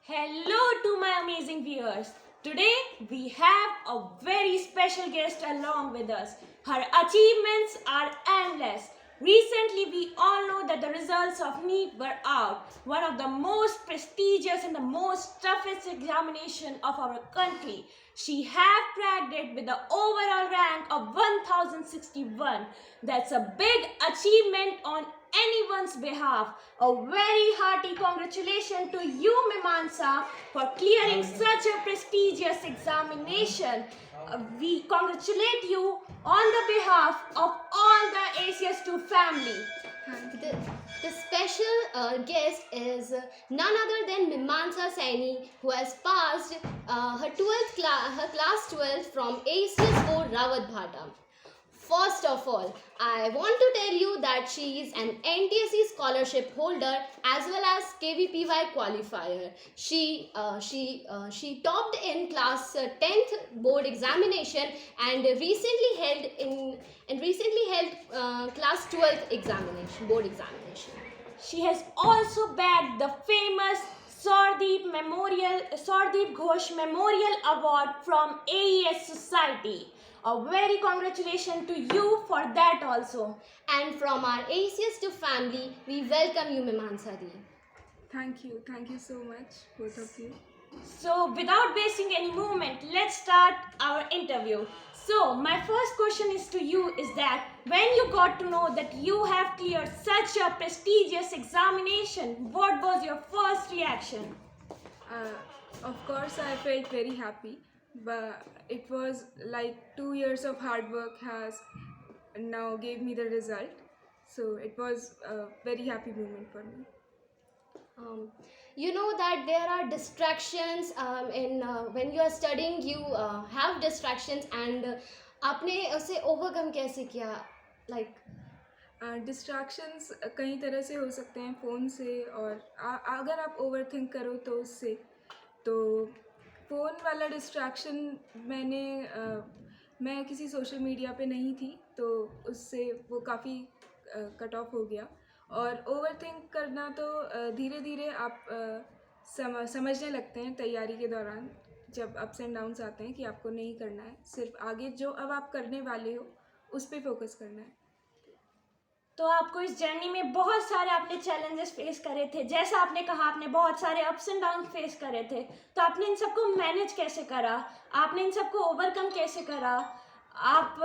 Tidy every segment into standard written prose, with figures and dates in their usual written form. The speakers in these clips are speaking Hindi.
Hello to my amazing viewers. Today we have a very special guest along with us. Her achievements are endless. Recently, we all know that the results of NEET were out, one of the most prestigious and the most toughest examination of our country. She have cracked it with the overall rank of 1061. That's a big achievement on anyone's behalf. A very hearty congratulations to you, Mimansa, for clearing such a prestigious examination. We congratulate you on the behalf of all the ACS2 family. The special guest is none other than Mimansa Saini, who has passed her class 12 from ACS 4 Rawat Bhata. First of all, I want to tell you that she is an NTSC scholarship holder as well as KVPY qualifier. She topped in class 10th board examination and recently held class 12th examination board examination. She has also bagged the famous Sardeep Ghosh Memorial Award from AES Society. A very congratulations to you for that also. And from our ACS2 family, we welcome you, Mimansa Di. Thank you so much, both of you. So, without wasting any moment, let's start our interview. So, my first question is to you is that when you got to know that you have cleared such a prestigious examination, what was your first reaction? Of course, I felt very happy, but it was like 2 years of hard work has now gave me the result. So it was a very happy moment for me. You know that there are distractions when you are studying. You have distractions, and आपने उसे overcome कैसे किया? Like डिस्ट्रैक्शंस कई तरह से हो सकते हैं, फ़ोन से और अगर आप ओवर थिंक करो तो उससे तो फ़ोन वाला डिस्ट्रैक्शन मैं किसी सोशल मीडिया पे नहीं थी, तो उससे वो काफ़ी कट ऑफ हो गया। और ओवर थिंक करना तो धीरे धीरे आप समझने लगते हैं तैयारी के दौरान, जब अप्स एंड डाउन्स आते हैं कि आपको नहीं करना है, सिर्फ आगे जो अब आप करने वाले हो उस पर फोकस करना है। तो आपको इस जर्नी में बहुत सारे आपने चैलेंजेस फेस करे थे, जैसा आपने कहा आपने बहुत सारे अप्स एंड डाउन फेस करे थे, तो आपने इन सबको मैनेज कैसे करा, आपने इन सबको ओवरकम कैसे करा, आप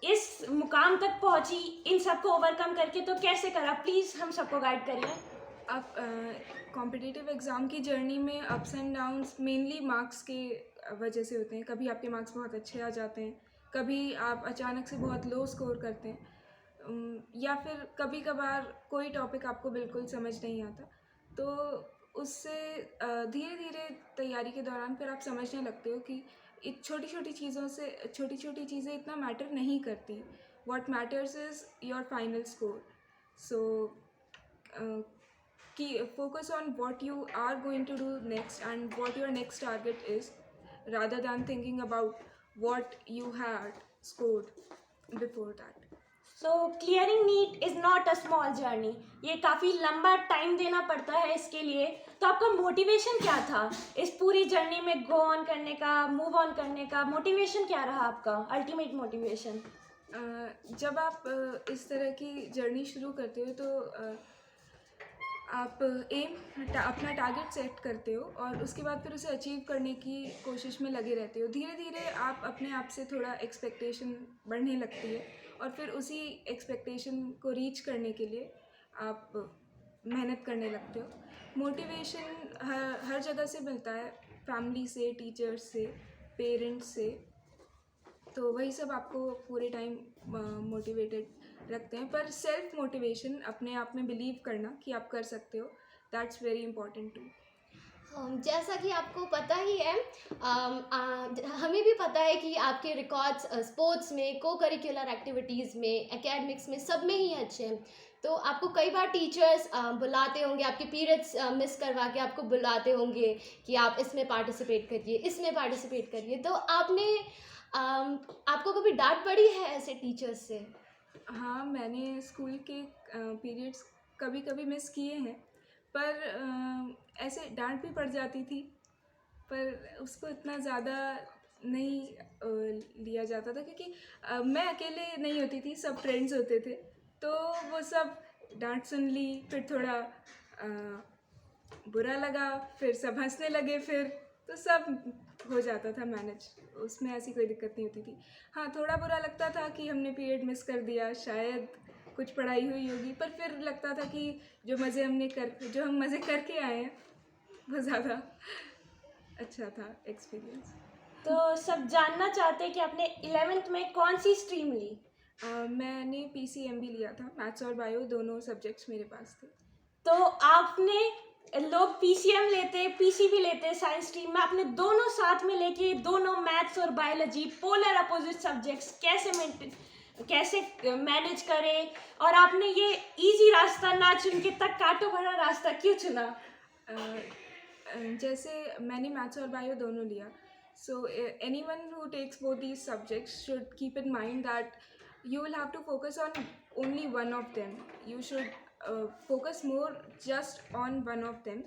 इस मुकाम तक पहुंची इन सबको ओवरकम करके, तो कैसे करा, प्लीज़ हम सबको गाइड करिए। आप कॉम्पिटिटिव एग्ज़ाम की जर्नी में ups and downs mainly marks के वजह से होते हैं। कभी आपके मार्क्स बहुत अच्छे आ जाते हैं, कभी आप अचानक से बहुत लो स्कोर करते हैं, या फिर कभी कभार कोई टॉपिक आपको बिल्कुल समझ नहीं आता। तो उससे धीरे धीरे तैयारी के दौरान फिर आप समझने लगते हो कि छोटी छोटी चीज़ें इतना मैटर नहीं करती। What matters is your final score. So कि focus on what you are going to do next and what your next target is, rather than thinking about what you had scored before that. So clearing NEET is not a small journey, ये काफ़ी लंबा टाइम देना पड़ता है इसके लिए। तो आपका मोटिवेशन क्या था इस पूरी जर्नी में गो ऑन करने का, मूव ऑन करने का? मोटिवेशन क्या रहा आपका, अल्टीमेट मोटिवेशन? जब आप इस तरह की जर्नी शुरू करते हो तो आप अपना टारगेट सेट करते हो और उसके बाद फिर उसे अचीव करने की कोशिश में लगे रहते हो। धीरे धीरे आप अपने आप से थोड़ा एक्सपेक्टेशन बढ़ने लगती है और फिर उसी एक्सपेक्टेशन को रीच करने के लिए आप मेहनत करने लगते हो। मोटिवेशन हर जगह से मिलता है, फैमिली से, टीचर्स से, पेरेंट्स से, तो वही सब आपको पूरे टाइम मोटिवेटेड रखते हैं। पर सेल्फ मोटिवेशन, अपने आप में बिलीव करना कि आप कर सकते हो, दैट्स वेरी इंपॉर्टेंट टू। जैसा कि आपको पता ही है, हमें भी पता है कि आपके रिकॉर्ड्स स्पोर्ट्स में, को करिकुलर एक्टिविटीज़ में, एकेडमिक्स में, सब में ही अच्छे हैं। तो आपको कई बार टीचर्स बुलाते होंगे, आपके पीरियड्स मिस करवा के आपको बुलाते होंगे कि आप इसमें पार्टिसिपेट करिए, इसमें पार्टिसिपेट करिए। तो आपको कभी डांट पड़ी है ऐसे टीचर्स से? हाँ, मैंने स्कूल के पीरियड्स कभी कभी मिस किए हैं, पर ऐसे डांट भी पड़ जाती थी, पर उसको इतना ज़्यादा नहीं लिया जाता था, क्योंकि मैं अकेले नहीं होती थी, सब फ्रेंड्स होते थे, तो वो सब डांट सुन ली, फिर थोड़ा बुरा लगा, फिर सब हंसने लगे, फिर तो सब हो जाता था मैनेज, उसमें ऐसी कोई दिक्कत नहीं होती थी। हाँ, थोड़ा बुरा लगता था कि हमने पीरियड मिस कर दिया, शायद कुछ पढ़ाई हुई होगी, पर फिर लगता था कि जो हम मज़े करके आए हैं वो ज़्यादा अच्छा था एक्सपीरियंस। तो सब जानना चाहते हैं कि आपने 11th में कौन सी स्ट्रीम ली। मैंने PCMB लिया था, मैथ्स और बायो दोनों सब्जेक्ट्स मेरे पास थे। तो आपने, लोग PCM लेते, PCB लेते साइंस स्ट्रीम में, आपने दोनों साथ में लेके दोनों मैथ्स और बायोलॉजी पोलर अपोजिट सब्जेक्ट्स कैसे मैनेज करे, और आपने ये इजी रास्ता ना चुन के तक काटो भरा रास्ता क्यों चुना? जैसे मैंने मैथ्स और बायो दोनों लिया, so anyone who takes both these subjects should keep in mind that you will have to focus on only one of them. You should focus more just on one of them,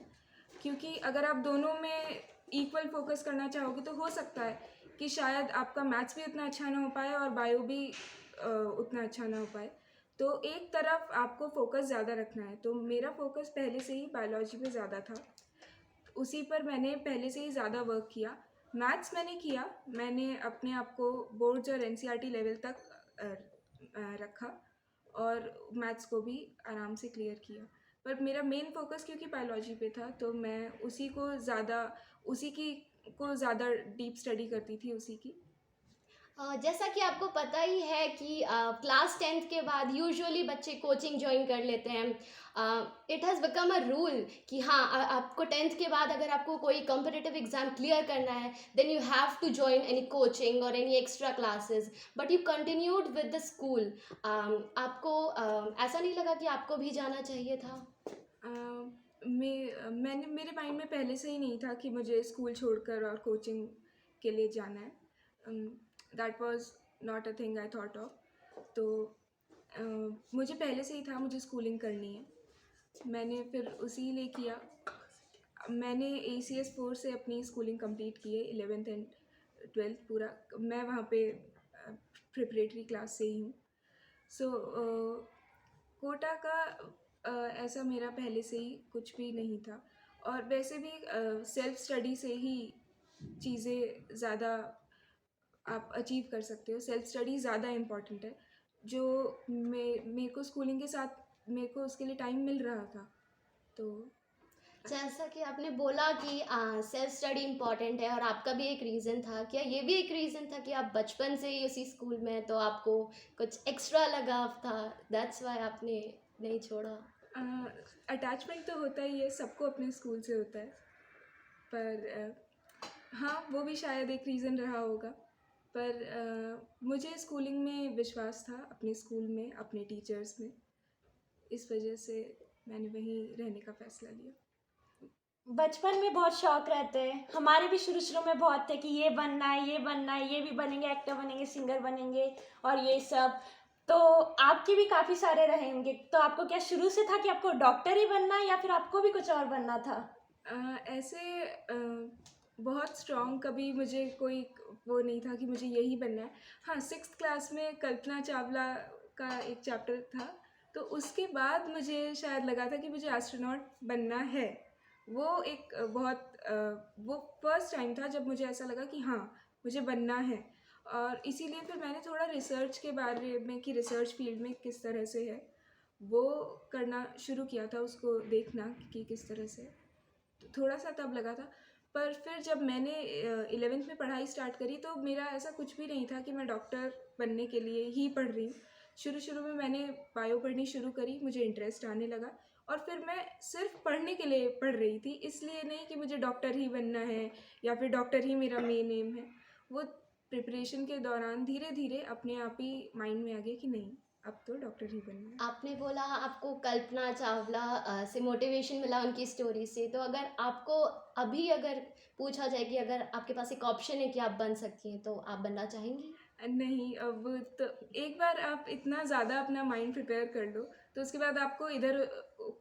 क्योंकि अगर आप दोनों में इक्वल फोकस करना चाहोगे तो हो सकता है कि शायद आपका मैथ्स भी उतना अच्छा ना हो पाए और बायो भी उतना अच्छा ना हो पाए, तो एक तरफ आपको फोकस ज़्यादा रखना है। तो मेरा फोकस पहले से ही बायोलॉजी पे ज़्यादा था, उसी पर मैंने पहले से ही ज़्यादा वर्क किया। मैथ्स मैंने किया, मैंने अपने आप को बोर्ड्स और NCERT लेवल तक रखा और मैथ्स को भी आराम से क्लियर किया, पर मेरा मेन फोकस क्योंकि बायोलॉजी पे था, तो मैं उसी को ज़्यादा डीप स्टडी करती थी, उसी की। जैसा कि आपको पता ही है कि क्लास 10th के बाद यूजुअली बच्चे कोचिंग ज्वाइन कर लेते हैं। It has become a rule कि हाँ, आपको 10th के बाद अगर आपको कोई कॉम्पिटिटिव एग्ज़ाम क्लियर करना है then you have to join any coaching और any extra classes, but you continued with the school. आपको ऐसा नहीं लगा कि आपको भी जाना चाहिए था? मेरे माइंड में पहले से ही नहीं था कि मुझे स्कूल छोड़कर और कोचिंग के लिए जाना है। That was not a thing I thought of. तो मुझे पहले से ही था मुझे स्कूलिंग करनी है, मैंने फिर उसी लिए किया। मैंने ACS 4 से अपनी स्कूलिंग कंप्लीट की है, 11th एंड 12th पूरा मैं वहाँ पे प्रिपरेटरी क्लास से ही हूँ। सो कोटा का ऐसा मेरा पहले से ही कुछ भी नहीं था, और वैसे भी सेल्फ स्टडी से ही चीज़ें ज़्यादा आप अचीव कर सकते हो। सेल्फ स्टडी ज़्यादा इम्पॉर्टेंट है, जो मेरे को स्कूलिंग के साथ मेरे को उसके लिए टाइम मिल रहा था। तो जैसा कि आपने बोला कि सेल्फ स्टडी इम्पॉर्टेंट है और आपका भी एक रीज़न था, क्या ये भी एक रीज़न था कि आप बचपन से ही उसी स्कूल में, तो आपको कुछ एक्स्ट्रा लगाव था, दैट्स वाई आपने नहीं छोड़ा? अटैचमेंट तो होता ही है, सबको अपने स्कूल से होता है, पर हाँ, वो भी शायद एक रीज़न रहा होगा। पर मुझे स्कूलिंग में विश्वास था, अपने स्कूल में, अपने टीचर्स में, इस वजह से मैंने वहीं रहने का फ़ैसला लिया। बचपन में बहुत शौक रहते हैं, हमारे भी शुरू शुरू में बहुत थे कि ये बनना है, ये बनना है, ये भी बनेंगे, एक्टर बनेंगे, सिंगर बनेंगे और ये सब। तो आपके भी काफ़ी सारे रहेंगे, तो आपको क्या शुरू से था कि आपको डॉक्टर ही बनना है या फिर आपको भी कुछ और बनना था? ऐसे बहुत स्ट्रॉन्ग कभी मुझे कोई वो नहीं था कि मुझे यही बनना है। हाँ, 6th क्लास में कल्पना चावला का एक चैप्टर था, तो उसके बाद मुझे शायद लगा था कि मुझे एस्ट्रोनॉट बनना है। वो एक वो फर्स्ट टाइम था जब मुझे ऐसा लगा कि हाँ, मुझे बनना है, और इसीलिए फिर मैंने थोड़ा रिसर्च के बारे में कि रिसर्च फील्ड में किस तरह से है वो करना शुरू किया था, उसको देखना कि किस तरह से, तो थोड़ा सा तब लगा था। पर फिर जब मैंने 11th में पढ़ाई स्टार्ट करी तो मेरा ऐसा कुछ भी नहीं था कि मैं डॉक्टर बनने के लिए ही पढ़ रही हूँ। शुरू में मैंने बायो पढ़नी शुरू करी, मुझे इंटरेस्ट आने लगा, और फिर मैं सिर्फ पढ़ने के लिए पढ़ रही थी, इसलिए नहीं कि मुझे डॉक्टर ही बनना है या फिर डॉक्टर ही मेरा मेन एम है। वो प्रिपरेशन के दौरान धीरे धीरे अपने आप ही माइंड में आ गया कि नहीं, अब तो डॉक्टर ही बनना है। आपने बोला आपको कल्पना चावला से मोटिवेशन मिला उनकी स्टोरी से, तो अगर आपको अभी अगर पूछा जाए कि अगर आपके पास एक ऑप्शन है कि आप बन सकती हैं, तो आप बनना चाहेंगी? नहीं, अब तो एक बार आप इतना ज़्यादा अपना माइंड प्रिपेयर कर लो तो उसके बाद आपको इधर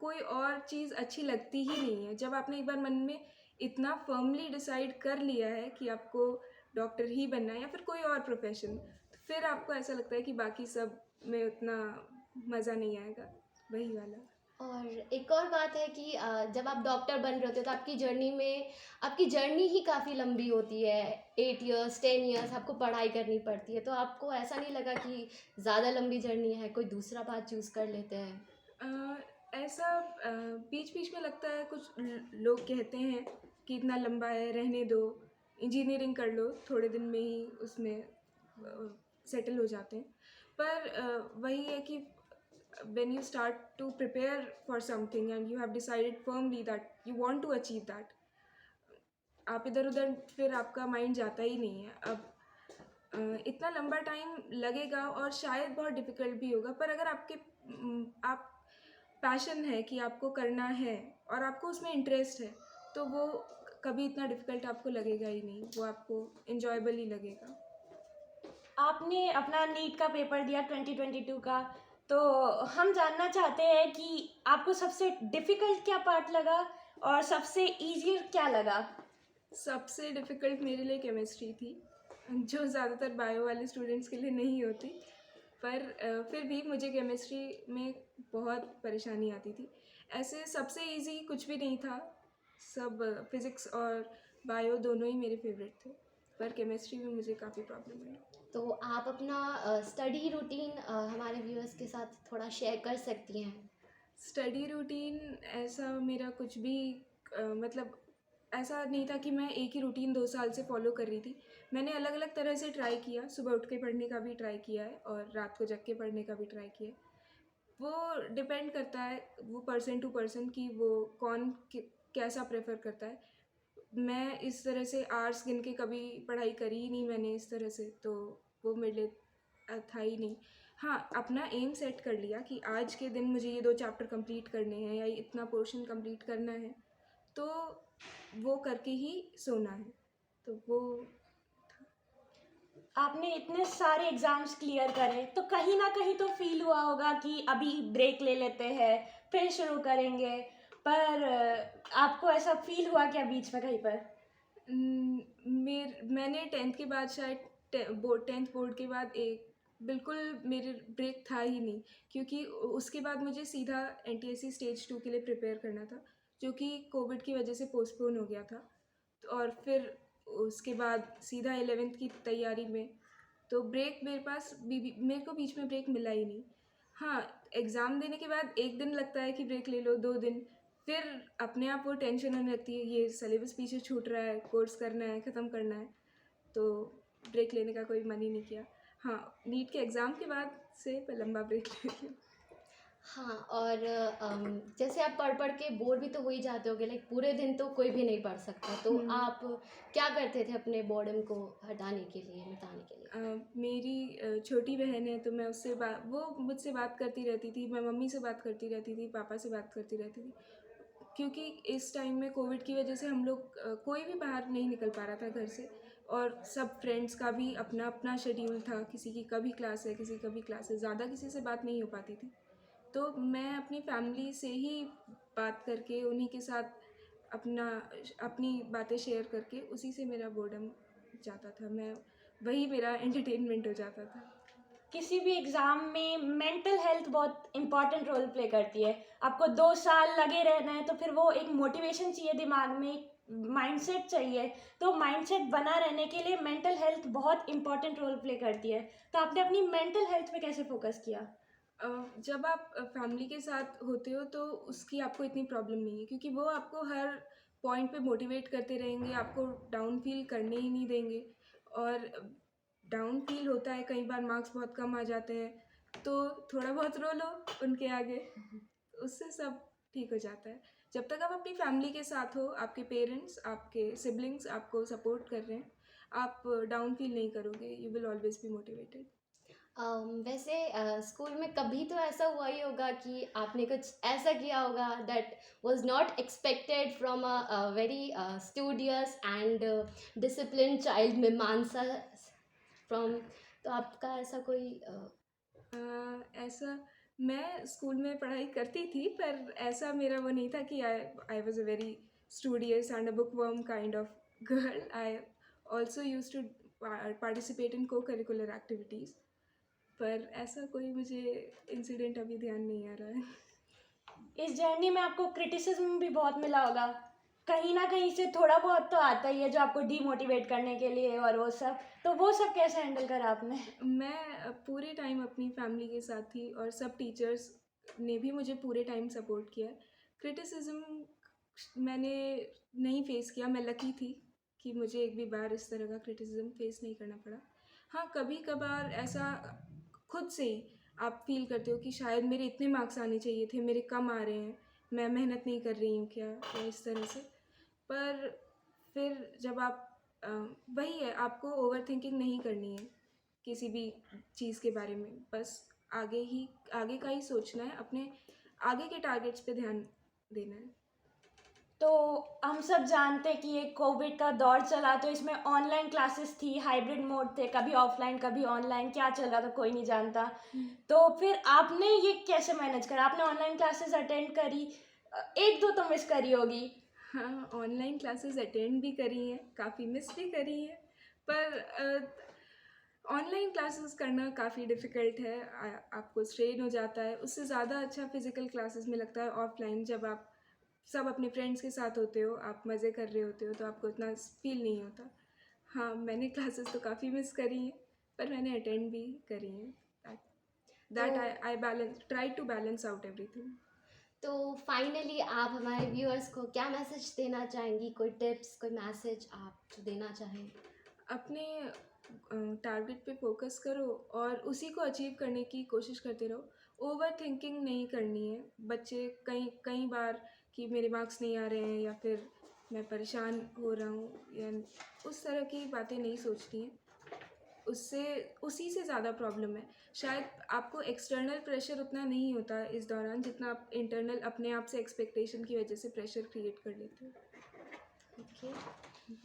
कोई और चीज़ अच्छी लगती ही नहीं है। जब आपने एक बार मन में इतना फर्मली डिसाइड कर लिया है कि आपको डॉक्टर ही बनना है या फिर कोई और प्रोफेशन, तो फिर आपको ऐसा लगता है कि बाकी सब में उतना मज़ा नहीं आएगा, वही वाला। और एक और बात है कि जब आप डॉक्टर बन रहे होते हो तो आपकी जर्नी ही काफ़ी लंबी होती है। 8 इयर्स 10 इयर्स आपको पढ़ाई करनी पड़ती है, तो आपको ऐसा नहीं लगा कि ज़्यादा लंबी जर्नी है, कोई दूसरा बात चूज़ कर लेते हैं? ऐसा बीच बीच में लगता है, कुछ लोग कहते हैं कि इतना लंबा है, रहने दो, इंजीनियरिंग कर लो, थोड़े दिन में ही उसमें सेटल हो जाते हैं। पर वही है कि when you start to prepare for something and you have decided firmly that you want to achieve that, आप इधर उधर फिर आपका माइंड जाता ही नहीं है। अब इतना लंबा टाइम लगेगा और शायद बहुत डिफ़िकल्ट भी होगा, पर अगर आप पैशन है कि आपको करना है और आपको उसमें इंटरेस्ट है, तो वो कभी इतना डिफ़िकल्ट आपको लगेगा ही नहीं, वो आपको इन्जॉयबल ही लगेगा। आपने अपना नीट का पेपर दिया 2022 का, तो हम जानना चाहते हैं कि आपको सबसे डिफ़िकल्ट क्या पार्ट लगा और सबसे ईज़ियर क्या लगा? सबसे डिफ़िकल्ट मेरे लिए केमिस्ट्री थी, जो ज़्यादातर बायो वाले स्टूडेंट्स के लिए नहीं होती, पर फिर भी मुझे केमिस्ट्री में बहुत परेशानी आती थी। ऐसे सबसे इजी कुछ भी नहीं था, सब फिज़िक्स और बायो दोनों ही मेरे फेवरेट थे, पर केमिस्ट्री में मुझे काफ़ी प्रॉब्लम हुई। तो आप अपना स्टडी रूटीन हमारे व्यूअर्स के साथ थोड़ा शेयर कर सकती हैं? स्टडी रूटीन ऐसा मेरा कुछ भी मतलब ऐसा नहीं था कि मैं एक ही रूटीन 2 साल से फॉलो कर रही थी। मैंने अलग अलग तरह से ट्राई किया, सुबह उठ के पढ़ने का भी ट्राई किया है और रात को जग के पढ़ने का भी ट्राई किया है। वो डिपेंड करता है, वो पर्सन टू पर्सन, कि वो कौन कैसा प्रेफर करता है। मैं इस तरह से आवर्स गिन के कभी पढ़ाई करी ही नहीं मैंने इस तरह से, तो वो मेरे लिए था ही नहीं। हाँ, अपना एम सेट कर लिया कि आज के दिन मुझे ये 2 चैप्टर कंप्लीट करने हैं या इतना पोर्शन कंप्लीट करना है, तो वो करके ही सोना है, तो वो। आपने इतने सारे एग्ज़ाम्स क्लियर करे, तो कहीं ना कहीं तो फील हुआ होगा कि अभी ब्रेक ले लेते हैं, फिर शुरू करेंगे, पर आपको ऐसा फील हुआ क्या बीच में कहीं पर? मैंने 10th के बाद शायद 10th बोर्ड के बाद एक बिल्कुल मेरे ब्रेक था ही नहीं, क्योंकि उसके बाद मुझे सीधा NTSC स्टेज 2 के लिए प्रिपेयर करना था, जो कि कोविड की वजह से पोस्टपोन हो गया था। और फिर उसके बाद सीधा 11th की तैयारी में, तो ब्रेक मेरे को बीच में ब्रेक मिला ही नहीं। हाँ, एग्ज़ाम देने के बाद एक दिन लगता है कि ब्रेक ले लो, 2 दिन, फिर अपने आप वो टेंशन होने लगती है, ये सिलेबस पीछे छूट रहा है, कोर्स करना है, ख़त्म करना है, तो ब्रेक लेने का कोई मन ही नहीं किया। हाँ, नीट के एग्ज़ाम के बाद से लंबा ब्रेक ले लिया। हाँ, और जैसे आप पढ़ के बोर भी तो हो ही जाते होगे, लाइक पूरे दिन तो कोई भी नहीं पढ़ सकता, तो आप क्या करते थे अपने बोर्डम को मिटाने के लिए? मेरी छोटी बहन है, तो मैं वो मुझसे बात करती रहती थी, मैं मम्मी से बात करती रहती थी, पापा से बात करती रहती थी, क्योंकि इस टाइम में कोविड की वजह से हम लोग कोई भी बाहर नहीं निकल पा रहा था घर से, और सब फ्रेंड्स का भी अपना अपना शेड्यूल था, किसी की कभी क्लास है, किसी कभी क्लास है, ज़्यादा किसी से बात नहीं हो पाती थी। तो मैं अपनी फैमिली से ही बात करके, उन्हीं के साथ अपनी बातें शेयर करके, उसी से मेरा बोर्डम जाता था, वही मेरा एंटरटेनमेंट हो जाता था। किसी भी एग्ज़ाम में मेंटल हेल्थ बहुत इंपॉर्टेंट रोल प्ले करती है। आपको 2 साल लगे रहना है, तो फिर वो एक मोटिवेशन चाहिए दिमाग में, एक माइंडसेट चाहिए। तो माइंडसेट बना रहने के लिए मेंटल हेल्थ बहुत इंपॉर्टेंट रोल प्ले करती है। तो आपने अपनी मेंटल हेल्थ पे कैसे फोकस किया? जब आप फैमिली के साथ होते हो तो उसकी आपको इतनी प्रॉब्लम नहीं है, क्योंकि वो आपको हर पॉइंट पे मोटिवेट करते रहेंगे, आपको डाउन फील करने ही नहीं देंगे। और डाउन फील होता है, कई बार मार्क्स बहुत कम आ जाते हैं, तो थोड़ा बहुत रो लो उनके आगे, उससे सब ठीक हो जाता है। जब तक आप अपनी फैमिली के साथ हो, आपके पेरेंट्स, आपके सिबलिंग्स आपको सपोर्ट कर रहे हैं, आप डाउन फील नहीं करोगे, you will always be motivated. वैसे स्कूल में कभी तो ऐसा हुआ ही होगा कि आपने कुछ ऐसा किया होगा that was not expected from a very studious and discipline child मीमांसा, फ्रॉम तो आपका ऐसा कोई ऐसा मैं स्कूल में पढ़ाई करती थी, पर ऐसा मेरा वो नहीं था कि I was a very studious and a bookworm kind of girl. I also use to participate in co curricular activities, पर ऐसा कोई मुझे इंसिडेंट अभी ध्यान नहीं आ रहा है. इस जर्नी में आपको क्रिटिसिज्म भी बहुत मिला होगा, कहीं ना कहीं से थोड़ा बहुत तो आता ही है जो आपको डीमोटिवेट करने के लिए, और वो सब कैसे हैंडल करा आपने? मैं पूरे टाइम अपनी फैमिली के साथ थी और सब टीचर्स ने भी मुझे पूरे टाइम सपोर्ट किया. क्रिटिसिज्म मैंने नहीं फेस किया. मैं लकी थी कि मुझे एक भी बार इस तरह का क्रिटिसिज्म फेस नहीं करना पड़ा. हाँ, कभी कभार ऐसा खुद से ही आप फील करते हो कि शायद मेरे इतने मार्क्स आने चाहिए थे, मेरे कम आ रहे हैं, मैं मेहनत नहीं कर रही हूँ क्या, या इस तरह से. पर फिर जब आप वही है, आपको ओवर थिंकिंग नहीं करनी है किसी भी चीज़ के बारे में. बस आगे का ही सोचना है, अपने आगे के टारगेट्स पे ध्यान देना है. तो हम सब जानते हैं कि ये कोविड का दौर चला, तो इसमें ऑनलाइन क्लासेस थी, हाइब्रिड मोड थे, कभी ऑफलाइन कभी ऑनलाइन, क्या चल रहा था कोई नहीं जानता. तो फिर आपने ये कैसे मैनेज करा? आपने ऑनलाइन क्लासेस अटेंड करी, एक दो तो मिस करी होगी. हाँ, ऑनलाइन क्लासेस अटेंड भी करी हैं, काफ़ी मिस भी करी हैं, पर ऑनलाइन क्लासेस करना काफ़ी डिफ़िकल्ट है. आपको स्ट्रेन हो जाता है. उससे ज़्यादा अच्छा फ़िज़िकल क्लासेस में लगता है ऑफलाइन. जब आप सब अपने फ्रेंड्स के साथ होते हो, आप मज़े कर रहे होते हो, तो आपको इतना फील नहीं होता. हाँ, मैंने क्लासेस तो काफ़ी मिस करी हैं, पर मैंने अटेंड भी करी हैं. That I try to balance out everything. तो फाइनली आप हमारे व्यूअर्स को क्या मैसेज देना चाहेंगी? कोई टिप्स, कोई मैसेज आप जो देना चाहें? अपने टारगेट पे फोकस करो और उसी को अचीव करने की कोशिश करते रहो. ओवर थिंकिंग नहीं करनी है. बच्चे कई कई बार कि मेरे मार्क्स नहीं आ रहे हैं, या फिर मैं परेशान हो रहा हूँ, या उस तरह की बातें नहीं सोचनी है. उसी से ज़्यादा प्रॉब्लम है. शायद आपको एक्सटर्नल प्रेशर उतना नहीं होता इस दौरान, जितना आप इंटरनल अपने आप से एक्सपेक्टेशन की वजह से प्रेशर क्रिएट कर लेते हो. Okay.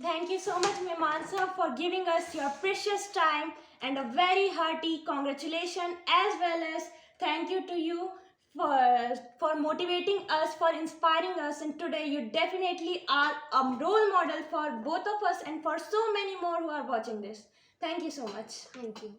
Thank you so much, Mimansa, for giving us your precious time, and a very hearty congratulations, as well as thank you to you for motivating us, for inspiring us. And today you definitely are a role model for both of us and for so many more who are watching this. Thank you so much. Thank you.